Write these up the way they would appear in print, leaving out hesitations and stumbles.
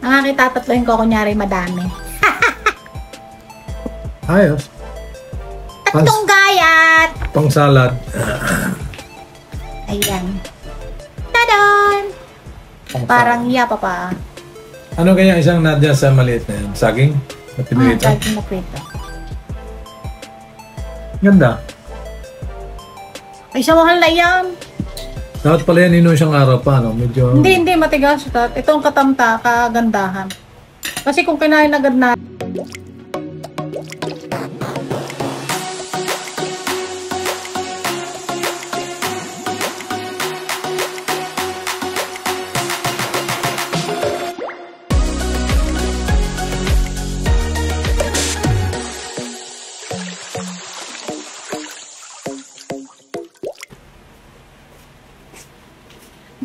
Ang aking tatatlohin ko, kunyari madami. Ayos. Tatlong gayat! Pang salad. Ayan. Tadon! Parang yapa pa. Ano kaya isang nadya sa maliit na yan? Saging? Na pinirito? Saging na prito. Ganda. Ay, sa mahal na yan. Dapat pala yan ino siyang araw pa, no? Medyo... Hindi matigas. Ito ang katamta, kagandahan. Kasi kung kinain agad na...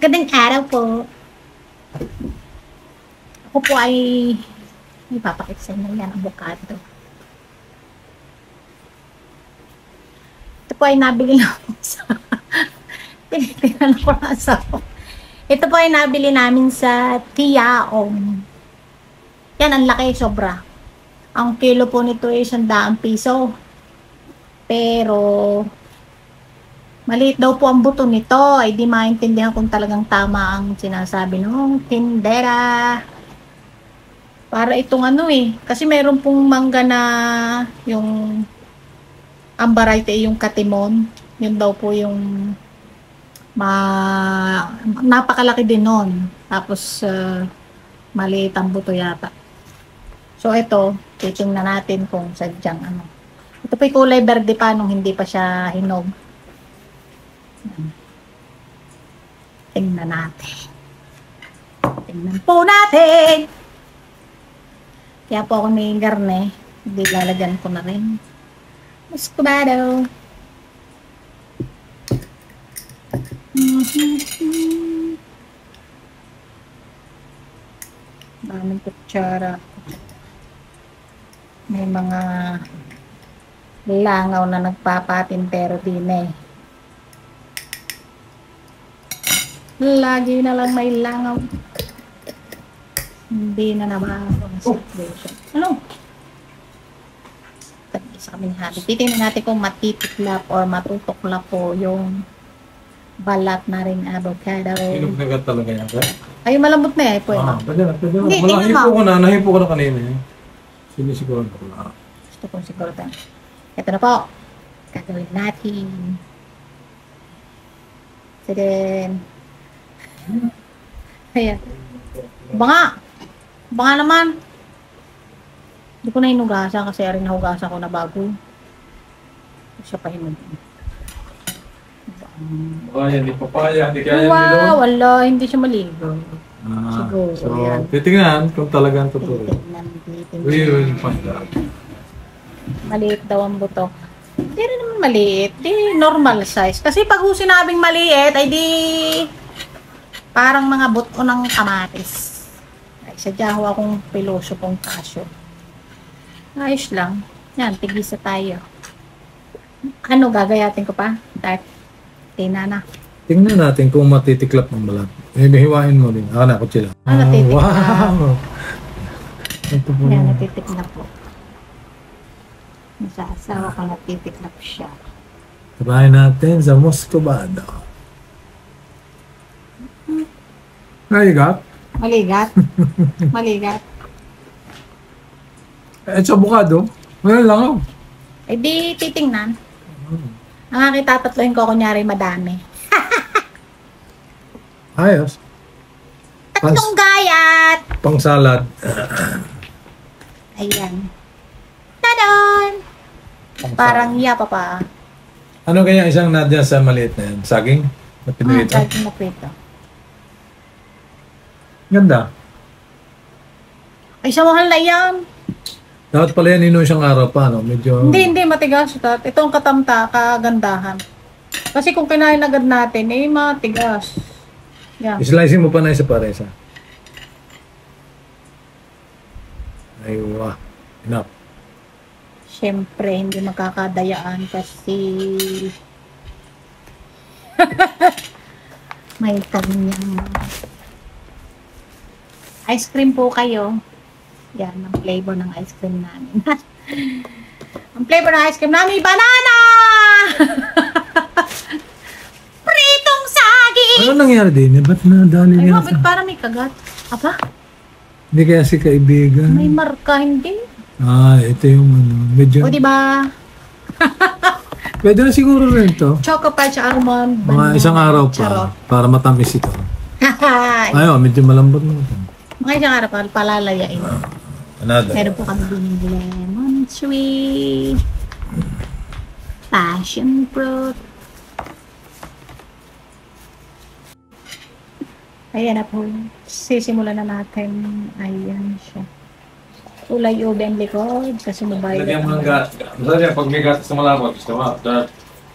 Magandang araw po. Ako po ay ipapakita sa inyo yan, avocado. Ito po ay nabili na po sa tinitingnan ko na sa ito po ay nabili namin sa Tiaong. Yan, ang laki, sobra. Ang kilo po nito ay 100 piso. Pero maliit daw po ang buto nito, ay di maintindihan kung talagang tama ang sinasabi ng tindera. Para itong ano kasi mayroon pong mangga na yung ang variety yung katimon, yun daw po yung napakalaki din nun. Tapos maliit ang buto yata. So ito, titingnan natin kung sadyang ano. Ito po yung kulay berde pa nung hindi pa siya hinog. Tingnan natin. Tingnan po natin. Kaya po ako may garne. Hindi lalagyan ko na rin. Muscovado. Daming kutsara. May mga langaw na nagpapatintero din Lagi na lang may langaw. Hindi na naman ang situation. Ano? Isa kaming hati. Titingnan natin kung matitiklap or matutuklap po yung balat na rin avocado. Hinog na agad talaga yan, sir? Ay, malambot na pwede. Pwede na. Hindi, Nahipo ko na kanina sinisiguro ko na. Gusto kong siguro tayo. Ito na po. Gagawin natin. So then, ayan. Banga naman. Hindi ko na hinugasan kasi rin nahugasan ko na bago. Hindi siya pa hinug. Hindi papaya, hindi kaya wow, wala, hindi siya maligo. Siguro, so, yan. titingnan kung talagang totoo. We will find out. Maliit daw ang buto. Hindi rin naman maliit. Di normal size. Kasi pag sinabing maliit, ay di parang mga buto ng kamatis. Ay, sadya ho akong piloso pong kasyo. Ayos lang. Yan, tigisa tayo. Ano, gagayatin ko pa? Tingnan na. Tingnan natin kung matitiklap ng balat. Hihiwain mo din. Ako na, kutsila. Natitiklap. Wow! Ito po. Yan, natitiklap po. Sa asawa ko natitiklap siya. Try natin sa Muscovado. Maligat? Maligat. Sa avocado, mayroon lang ako. Eh di titingnan. Ang aking tatatlohin ko, kunyari madami. Ayos. Tatlong gayat! Pang salad. Ayan. Tadon! Parang yapa pa. Ano kaya isang nadya sa maliit na yan? Saging? Na pinirito? Saging na prito. Ganda. Ay, sa mahal na yan. Dapat pala yan ino siyang araw pa, no? Medyo... Hindi matigas. Ito ang katamta, kagandahan. Kasi kung kinain agad natin, matigas. Yan. Slicing mo pa na isa paresa. Ay, wow. Enough. Siyempre, hindi makakadayaan kasi may kanyang ice cream po kayo. Yan, ang flavor ng ice cream namin. Ang flavor ng ice cream namin, banana! Pritong saging! Ano nangyari din? Ba't nadali Ay, niya? bakit parang may kagat? Aba, Hindi kaya si kaibigan. may marka, hindi. Ito yung ano. Medyo... O, diba? Pwede na siguro rin ito. Choco Patch Almond. Mga isang araw pa. Charot. Para matamis ito. Ayun, medyo malambot na ito. Mga isang araw pa, palalayain. Another. Meron po kami din lemon sweet. Passion fruit. Ayan na po. Sisimulan na natin. Ayan siya. Kulay ube ang likod. Kasi mabayad. Lagyan mo ng gas. Masaya pag may gas sa malabot. Gusto mo?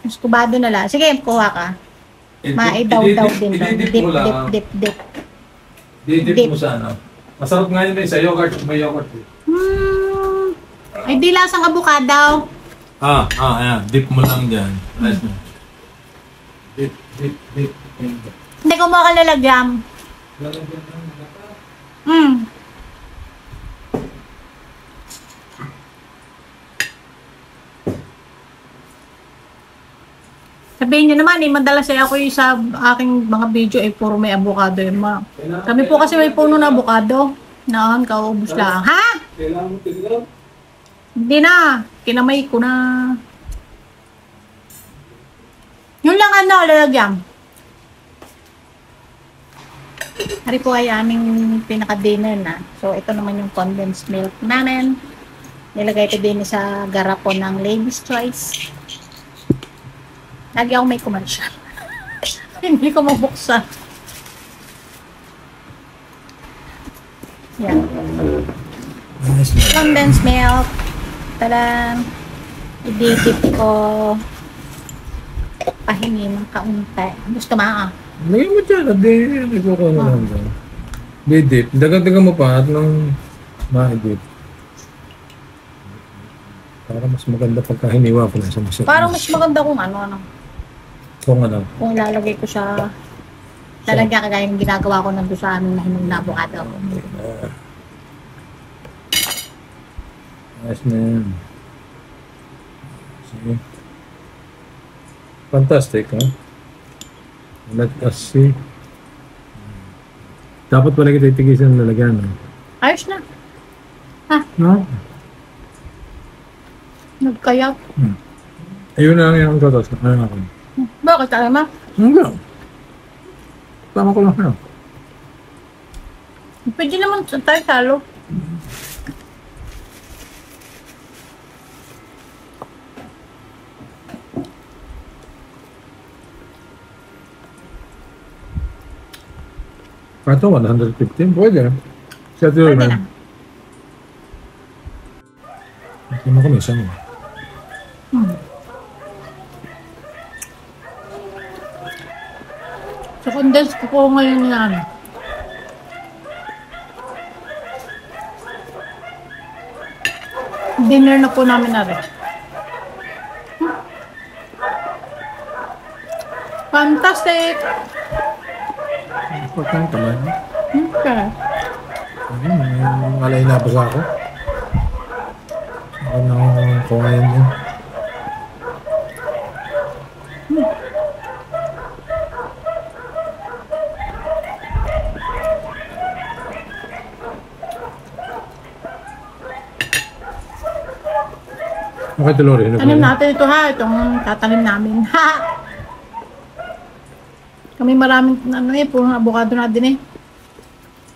Muscubado na lang. Sige, kuha ka. Maidaw-daw din doon. Dip. Didip mo sa ano. Masarap nga yun sa yogurt. May yogurt. Ay, di lasang abukado. Ayan. Dip mo lang dyan. Nice mo. Dip. Hindi ko makalalagyan. Sabihin niyo naman, madalas ako yung sa aking mga video puro may avocado. Kami po kasi may puno na avocado. Noon, kaubos lang. Ha? Kailangan mo tignan. Hindi na. Kinamay ko na. Yun lang lalagyan. Hari po ay aming pinaka-dinner na. So, ito naman yung condensed milk namin. Nilagay ko din sa garapon ng Lady's Choice. Lagi ako may commercial. Hindi ko mabuksan. Yan. Condensed milk. Talang. Ididip ko. Pahingi ng kaunti. Gusto mo Lagyan mo dyan. Nagkukuha na lang dyan. Didip. Dagan-dagan mo pa at nang ma-dip. Para mas maganda pagka hiniwa ko na sa masarap. Parang mas maganda kung ano. Kung ano? Kung ilalagay ko siya, lalagyan ka gaya yung ginagawa ko nandun sa amin na hinog na avocado. Nice na yan. Sige. Fantastic, ha? Let us see. Dapat pala kita itigisan ng lalagyan, ha? Ayos na. No? Nagkayap. Ayun na lang yung totos. Ano ako? Bakit tayo ma? Hindi. Tama ko lang. Pwede naman tayo talo. Ito, 115. Pwede. Siya ito Pwede yun. na. Ito mo kami isang. So, condense ko po ngayon na ano. Dinner na po namin na rin. Fantastic! Pagkain ka man. Okay. Malay na ba ako? Ako na akong kumain din. Okay, Dolores. Tanim natin ito ha. Itong tatanim namin. Ha! Kami maraming puro avocado na din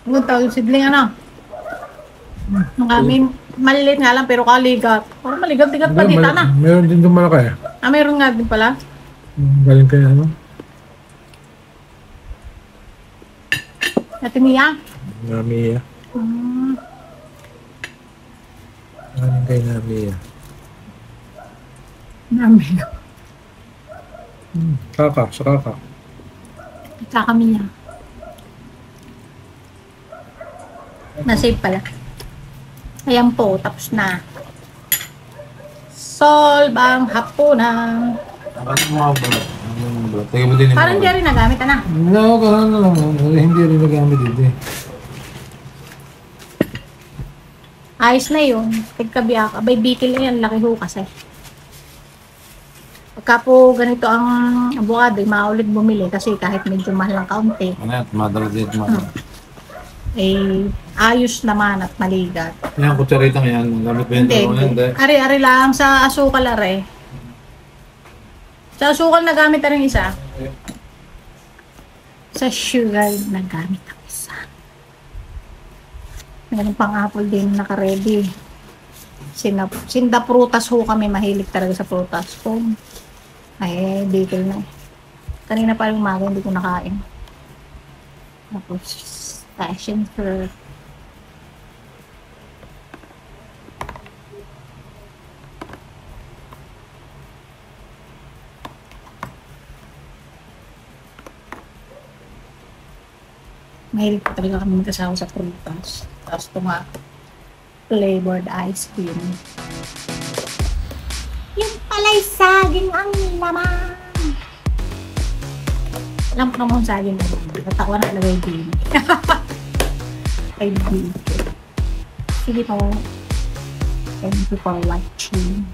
Ang tawag yung sidling Nung kami, maliliit nga lang pero kaligat. Parang maligat-ligat pa dito na. Meron din itong malaki. Mayroon nga din pala. Galing kayo ano? Ate Mia. Namiya. Galing kayo Namiya. Mia. Kaka, sa kaka. Tsaka Mia. Nasave pala. Ayan po, tapos na. Solve ang hapunan. Ano mga bro? Taga mo din yung Parang hindi rin nagamit, No, kaya na lang. Hindi rin nagamit dito Ayos na yun. Tigkabiyak. Abay, bikil na yan. Laki ho kasi. Pagka po ganito ang abogado, maulit bumili kasi kahit medyo mahal ng kaunti, Ano yan? Madalagit mo. eh, ayos naman at maligat. Yan, kutsaritang yan. Gamit ba yan? Hindi, hindi. Ari-ari lang sa asukal are. Sa asukal na gamit na rin isa. Sa sugar na gamit ang isa. Meron pang apple din naka-ready. Sinda prutas ho kami. Mahilig talaga sa prutas. Kung ay, detail na. Kanina pa yung umaga, hindi ko nakain. Tapos, passion fruit. Mahilig pa talaga kami magkasawa sa prutas. Tapos ito nga, flavored ice cream. Yung pala'y saging ang laman. Alam ko naman saging na laman. At ako na nalagay din. Ay, dito. Sige po. Thank you for watching.